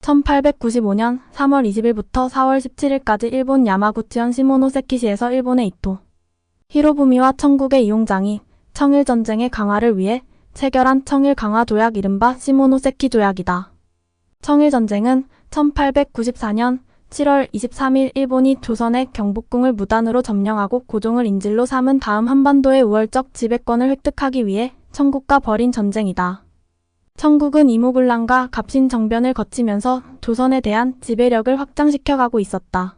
1895년 3월 20일부터 4월 17일까지 일본 야마구치현 시모노세키시에서 일본의 이토 히로부미와 청국의 이용장이 청일전쟁의 강화를 위해 체결한 청일강화조약 이른바 시모노세키 조약이다. 청일전쟁은 1894년 7월 23일 일본이 조선의 경복궁을 무단으로 점령하고 고종을 인질로 삼은 다음 한반도의 우월적 지배권을 획득하기 위해 청국과 벌인 전쟁이다. 청국은 이모군란과 갑신정변을 거치면서 조선에 대한 지배력을 확장시켜가고 있었다.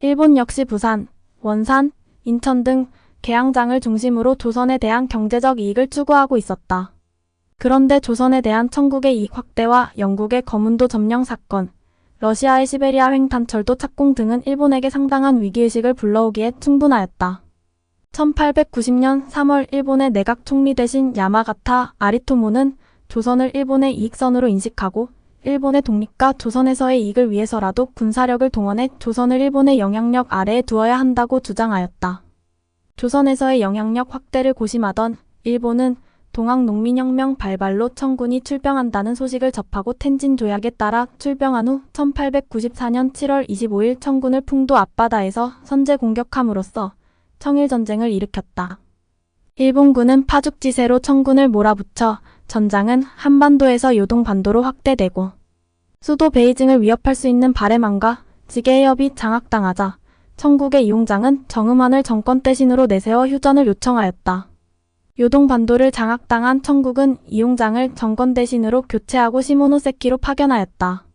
일본 역시 부산, 원산, 인천 등 개항장을 중심으로 조선에 대한 경제적 이익을 추구하고 있었다. 그런데 조선에 대한 청국의 이익 확대와 영국의 거문도 점령 사건, 러시아의 시베리아 횡단철도 착공 등은 일본에게 상당한 위기의식을 불러오기에 충분하였다. 1890년 3월 일본의 내각 총리 대신 야마가타 아리토모는 조선을 일본의 이익선으로 인식하고 일본의 독립과 조선에서의 이익을 위해서라도 군사력을 동원해 조선을 일본의 영향력 아래에 두어야 한다고 주장하였다. 조선에서의 영향력 확대를 고심하던 일본은 동학농민혁명 발발로 청군이 출병한다는 소식을 접하고 텐진 조약에 따라 출병한 후 1894년 7월 25일 청군을 풍도 앞바다에서 선제 공격함으로써 청일전쟁을 일으켰다. 일본군은 파죽지세로 청군을 몰아붙여 전장은 한반도에서 요동반도로 확대되고 수도 베이징을 위협할 수 있는 바레만과 지게해협이 장악당하자 청국의 이용장은 정음환을 정권 대신으로 내세워 휴전을 요청하였다. 요동반도를 장악당한 청국은 이용장을 정권 대신으로 교체하고 시모노세키로 파견하였다.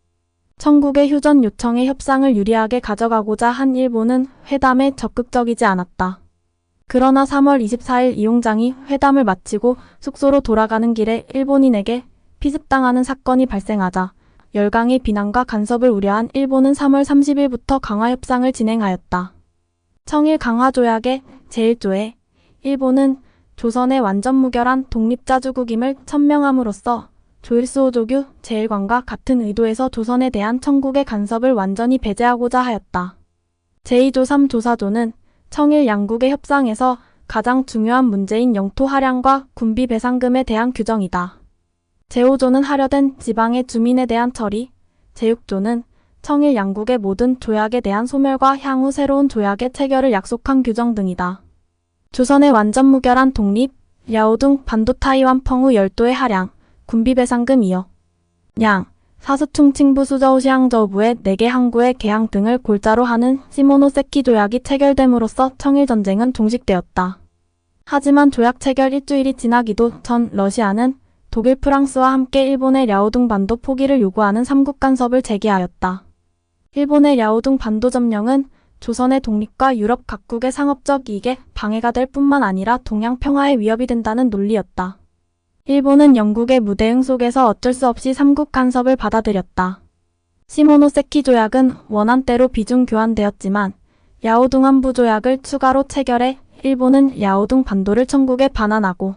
청국의 휴전 요청에 협상을 유리하게 가져가고자 한 일본은 회담에 적극적이지 않았다. 그러나 3월 24일 이용장이 회담을 마치고 숙소로 돌아가는 길에 일본인에게 피습당하는 사건이 발생하자 열강의 비난과 간섭을 우려한 일본은 3월 30일부터 강화협상을 진행하였다. 청일 강화조약의 제1조에 일본은 조선의 완전 무결한 독립자주국임을 천명함으로써 조일수호조규 제1관과 같은 의도에서 조선에 대한 청국의 간섭을 완전히 배제하고자 하였다. 제2조 3조사조는 청일 양국의 협상에서 가장 중요한 문제인 영토 할양과 군비 배상금에 대한 규정이다. 제5조는 하려된 지방의 주민에 대한 처리, 제6조는 청일 양국의 모든 조약에 대한 소멸과 향후 새로운 약의 체결을 약속한 규정 등이다. 조선의 완전 무결한 독립, 야오둥 반도타이완 펑후 열도의 할양, 군비 배상금 이어 양, 사스충칭부 수저우시항저우부의 4개 항구의 개항 등을 골자로 하는 시모노세키 조약이 체결됨으로써 청일전쟁은 종식되었다. 하지만 조약 체결 일주일이 지나기도 전 러시아는 독일 프랑스와 함께 일본의 랴오둥 반도 포기를 요구하는 삼국 간섭을 제기하였다. 일본의 랴오둥 반도 점령은 조선의 독립과 유럽 각국의 상업적 이익에 방해가 될 뿐만 아니라 동양 평화에 위협이 된다는 논리였다. 일본은 영국의 무대응 속에서 어쩔 수 없이 삼국 간섭을 받아들였다. 시모노세키 조약은 원안대로 비중 교환되었지만 랴오둥 한부 조약을 추가로 체결해 일본은 랴오둥 반도를 청국에 반환하고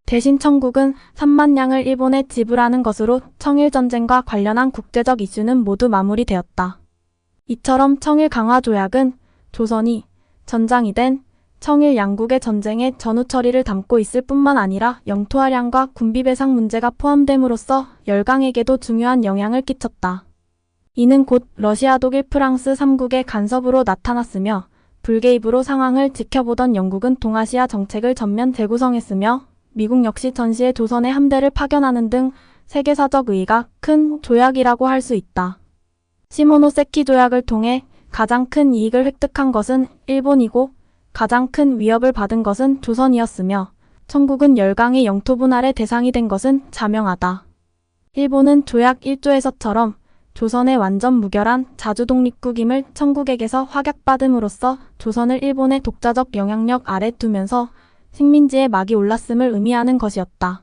대신 청국은 3만 냥을 일본에 지불하는 것으로 청일전쟁과 관련한 국제적 이슈는 모두 마무리되었다. 이처럼 청일 강화 조약은 조선이 전장이 된 청일 양국의 전쟁의 전후 처리를 담고 있을 뿐만 아니라 영토 할양과 군비 배상 문제가 포함됨으로써 열강에게도 중요한 영향을 끼쳤다. 이는 곧 러시아, 독일, 프랑스 3국의 간섭으로 나타났으며 불개입으로 상황을 지켜보던 영국은 동아시아 정책을 전면 재구성했으며 미국 역시 전시에 조선의 함대를 파견하는 등 세계사적 의의가 큰 조약이라고 할 수 있다. 시모노세키 조약을 통해 가장 큰 이익을 획득한 것은 일본이고 가장 큰 위협을 받은 것은 조선이었으며 청국은 열강의 영토 분할의 대상이 된 것은 자명하다. 일본은 조약 1조에서처럼 조선의 완전 무결한 자주독립국임을 청국에게서 확약받음으로써 조선을 일본의 독자적 영향력 아래 두면서 식민지의 막이 올랐음을 의미하는 것이었다.